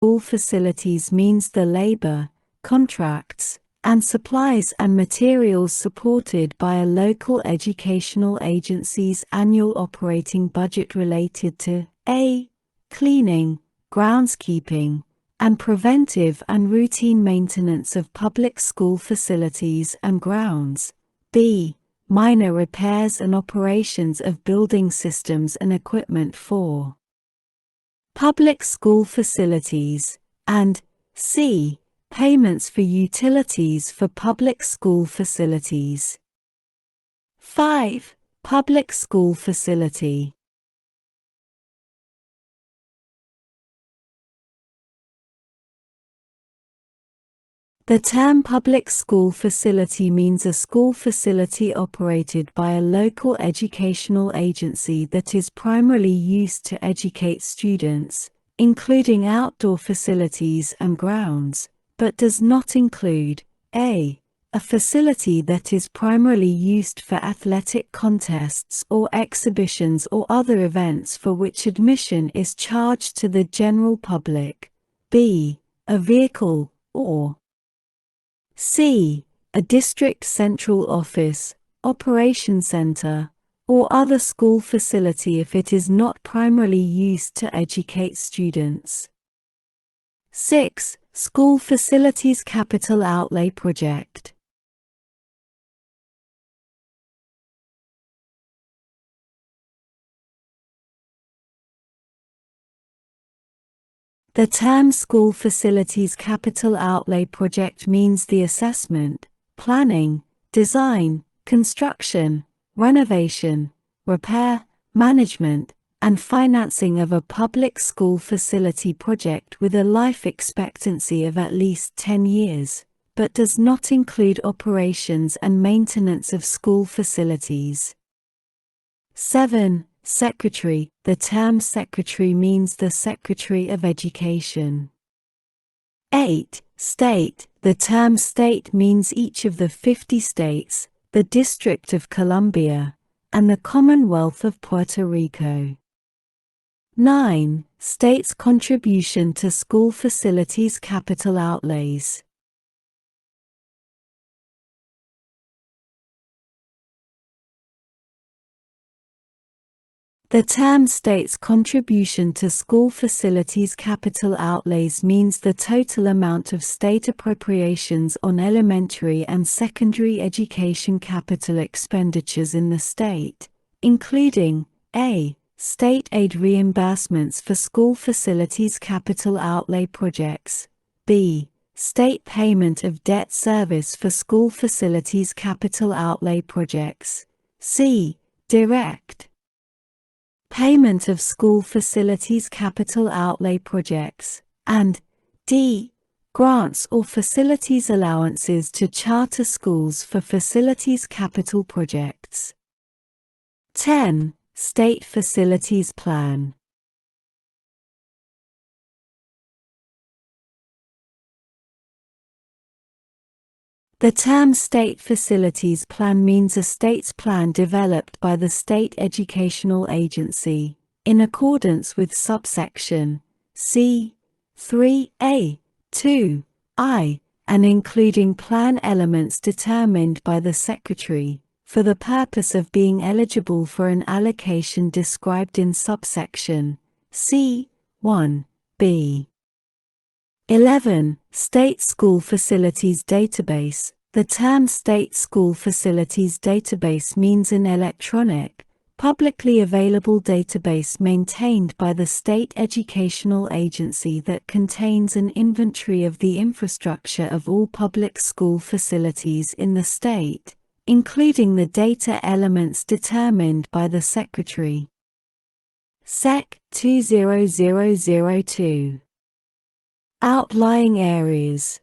school facilities means the labor, contracts, and supplies and materials supported by a local educational agency's annual operating budget related to a. Cleaning, groundskeeping, and preventive and routine maintenance of public school facilities and grounds, b. Minor repairs and operations of building systems and equipment for public school facilities, and c. Payments for utilities for public school facilities. 5. Public school facility. The term public school facility means a school facility operated by a local educational agency that is primarily used to educate students, including outdoor facilities and grounds, but does not include a facility that is primarily used for athletic contests or exhibitions or other events for which admission is charged to the general public, b. a vehicle, or c. a district central office, operation center, or other school facility if it is not primarily used to educate students. 6. School Facilities Capital Outlay Project. The term School Facilities Capital Outlay Project means the assessment, planning, design, construction, renovation, repair, management, and financing of a public school facility project with a life expectancy of at least 10 years, but does not include operations and maintenance of school facilities. 7. Secretary. The term secretary means the Secretary of Education. 8. State. The term state means each of the 50 states, the District of Columbia, and the Commonwealth of Puerto Rico. 9. States' contribution to school facilities capital outlays. The term state's contribution to school facilities capital outlays means the total amount of state appropriations on elementary and secondary education capital expenditures in the state, including a. State aid reimbursements for school facilities capital outlay projects, b. State payment of debt service for school facilities capital outlay projects, c. Direct payment of school facilities capital outlay projects, and d. Grants or facilities allowances to charter schools for facilities capital projects. 10. State Facilities Plan. The term State Facilities Plan means a state's plan developed by the state educational agency, in accordance with subsection C. 3a. 2i, and including plan elements determined by the Secretary, for the purpose of being eligible for an allocation described in subsection C. 1b. 11. State School Facilities Database. The term State School Facilities Database means an electronic, publicly available database maintained by the state educational agency that contains an inventory of the infrastructure of all public school facilities in the state, including the data elements determined by the Secretary. Sec. 20002. Outlying areas.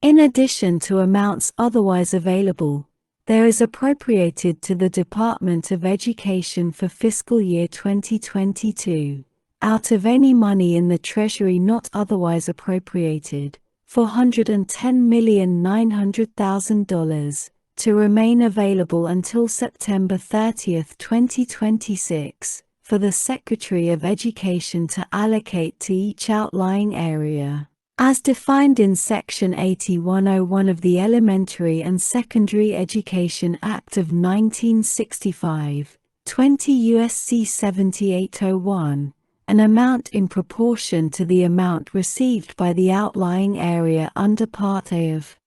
In addition to amounts otherwise available, there is appropriated to the Department of Education for fiscal year 2022, out of any money in the Treasury not otherwise appropriated, $410,900,000, to remain available until September 30, 2026, for the Secretary of Education to allocate to each outlying area. As defined in Section 8101 of the Elementary and Secondary Education Act of 1965, 20 U.S.C. 7801, an amount in proportion to the amount received by the outlying area under Part A of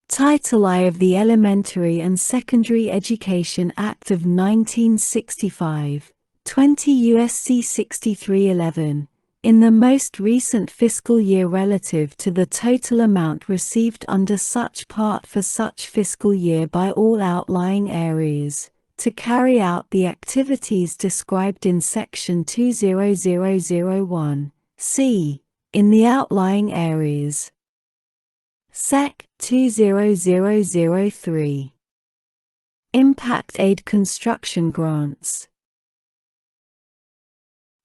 Title I of the Elementary and Secondary Education Act of 1965, 20 U.S.C. 6311, in the most recent fiscal year relative to the total amount received under such part for such fiscal year by all outlying areas, to carry out the activities described in Section 20001, c. in the outlying areas. Sec. 20003. Impact Aid Construction Grants.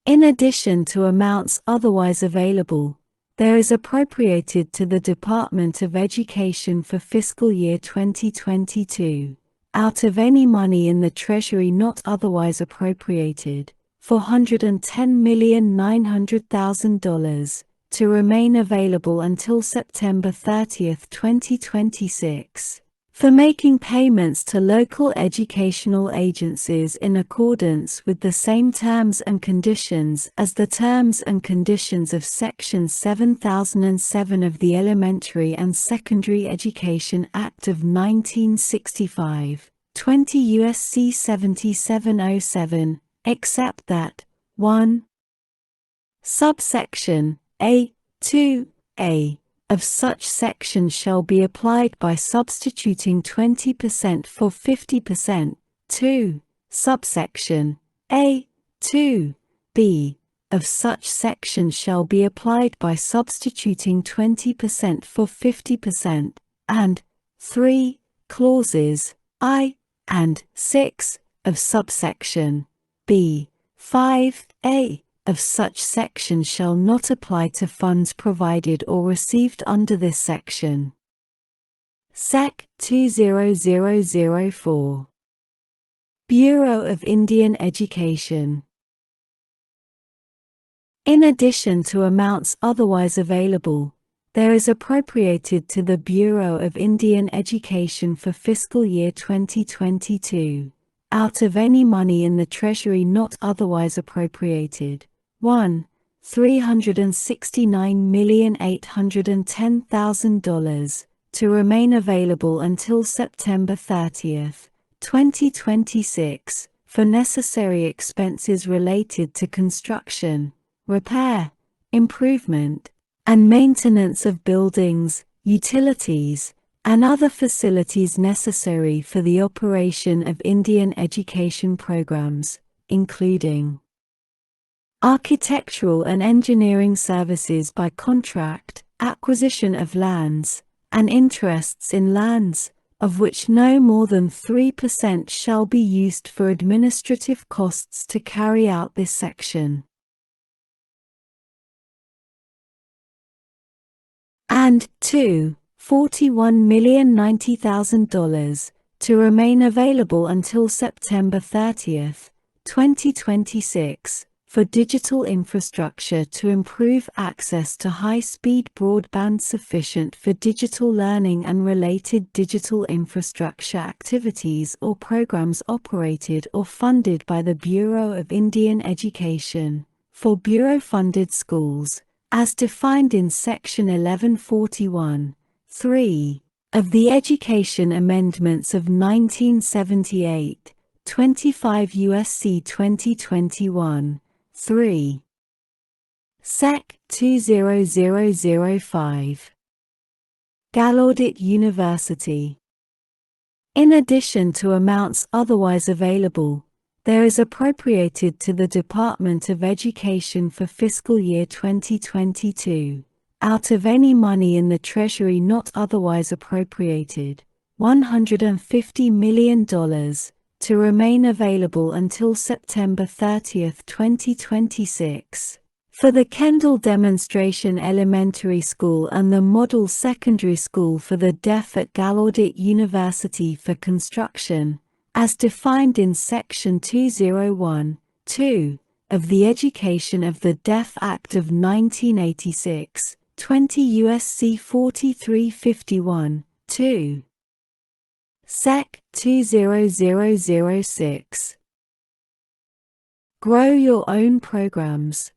In addition to amounts otherwise available, there is appropriated to the Department of Education for fiscal year 2022, out of any money in the Treasury not otherwise appropriated, $410,900,000, to remain available until September 30, 2026. For making payments to local educational agencies in accordance with the same terms and conditions as the terms and conditions of Section 7007 of the Elementary and Secondary Education Act of 1965, 20 U.S.C. 7707, except that 1. Subsection A. 2a. of such section shall be applied by substituting 20% for 50%. 2. Subsection A. 2b. of such section shall be applied by substituting 20% for 50%, and 3. clauses I and 6 of subsection B. 5a. of such section shall not apply to funds provided or received under this section. Sec. 20004. Bureau of Indian Education. In addition to amounts otherwise available, there is appropriated to the Bureau of Indian Education for fiscal year 2022, out of any money in the Treasury not otherwise appropriated, $369,810,000, to remain available until September 30, 2026, for necessary expenses related to construction, repair, improvement, and maintenance of buildings, utilities, and other facilities necessary for the operation of Indian education programs, including architectural and engineering services by contract, acquisition of lands, and interests in lands, of which no more than 3% shall be used for administrative costs to carry out this section. And 2. $41,090,000, to remain available until September 30, 2026, for digital infrastructure to improve access to high-speed broadband sufficient for digital learning and related digital infrastructure activities or programs operated or funded by the Bureau of Indian Education, for Bureau-funded schools, as defined in Section 1141, 3, of the Education Amendments of 1978, 25 U.S.C. 2021, 3. Sec. 20005. Gallaudet University. In addition to amounts otherwise available, there is appropriated to the Department of Education for fiscal year 2022, out of any money in the Treasury not otherwise appropriated, $150 million, to remain available until September 30, 2026, For the Kendall Demonstration Elementary School and the Model Secondary School for the Deaf at Gallaudet University for construction, as defined in Section 201(2) of the Education of the Deaf Act of 1986, 20 U.S.C. 4351, 2. Sec. 20006. Grow your own programs.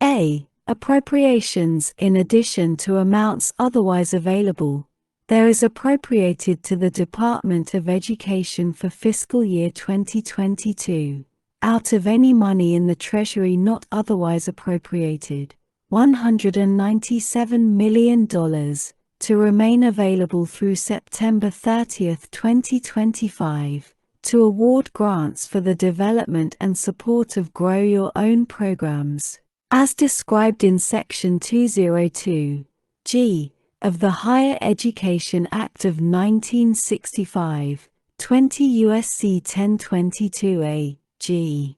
A. Appropriations. In addition to amounts otherwise available, there is appropriated to the Department of Education for fiscal year 2022, out of any money in the Treasury not otherwise appropriated, $197 million, to remain available through September 30, 2025, to award grants for the development and support of Grow Your Own programs, as described in Section 202(g) of the Higher Education Act of 1965, 20 U.S.C. 1022a, g.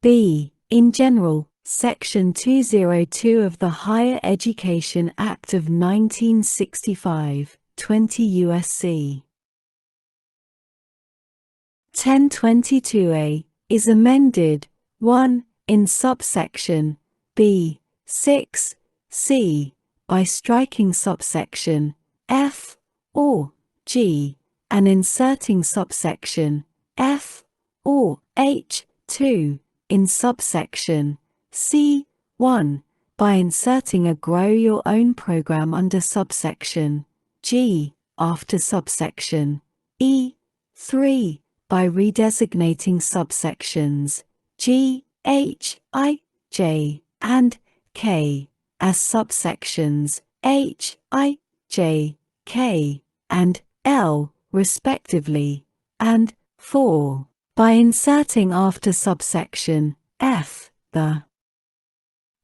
B. In general, Section 202 of the Higher Education Act of 1965, 20 U.S.C. 1022a, is amended, 1. In subsection B. 6. C. by striking subsection F or G, and inserting subsection F or H. 2. In subsection C. 1. by inserting a Grow Your Own program under subsection G, after subsection E. 3. by redesignating subsections G, H, I, J, and K as subsections H, I, J, K, and L, respectively, and 4. by inserting after subsection F the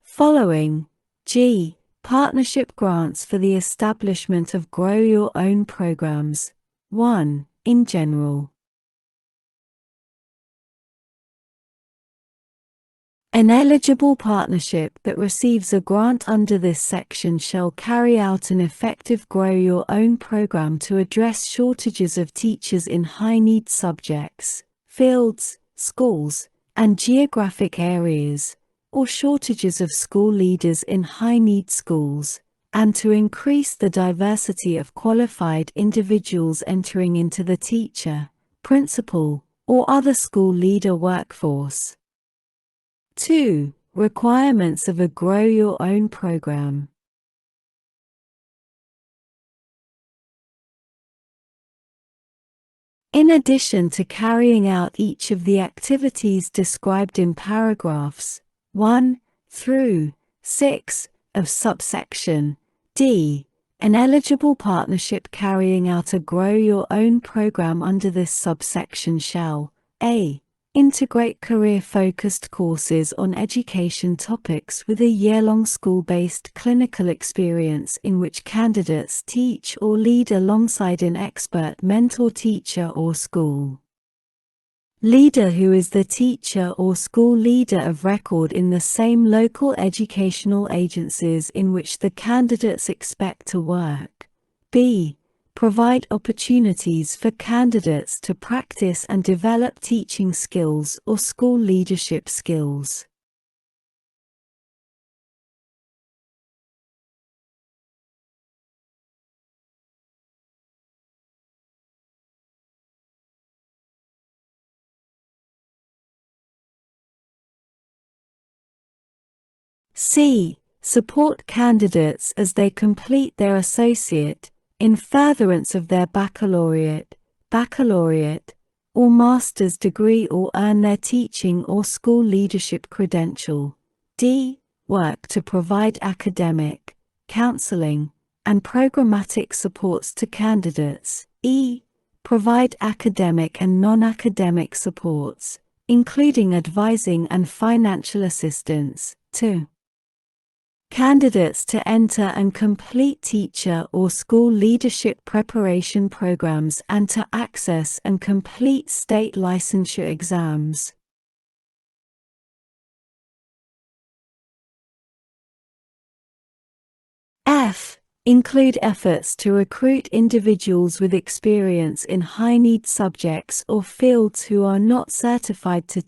following: G. Partnership grants for the establishment of Grow Your Own programs. 1. In general, an eligible partnership that receives a grant under this section shall carry out an effective Grow Your Own program to address shortages of teachers in high-need subjects, fields, schools, and geographic areas, or shortages of school leaders in high-need schools, and to increase the diversity of qualified individuals entering into the teacher, principal, or other school leader workforce. 2. Requirements of a Grow Your Own program. In addition to carrying out each of the activities described in paragraphs 1 through 6 of subsection D, an eligible partnership carrying out a Grow Your Own program under this subsection shall a. integrate career-focused courses on education topics with a year-long school-based clinical experience in which candidates teach or lead alongside an expert mentor teacher or school leader who is the teacher or school leader of record in the same local educational agencies in which the candidates expect to work. B. Provide opportunities for candidates to practice and develop teaching skills or school leadership skills. C. Support candidates as they complete their associate, in furtherance of their baccalaureate, or master's degree or earn their teaching or school leadership credential. D. Work to provide academic, counseling, and programmatic supports to candidates. E. Provide academic and non-academic supports, including advising and financial assistance, to candidates to enter and complete teacher or school leadership preparation programs and to access and complete state licensure exams. F. Include efforts to recruit individuals with experience in high-need subjects or fields who are not certified to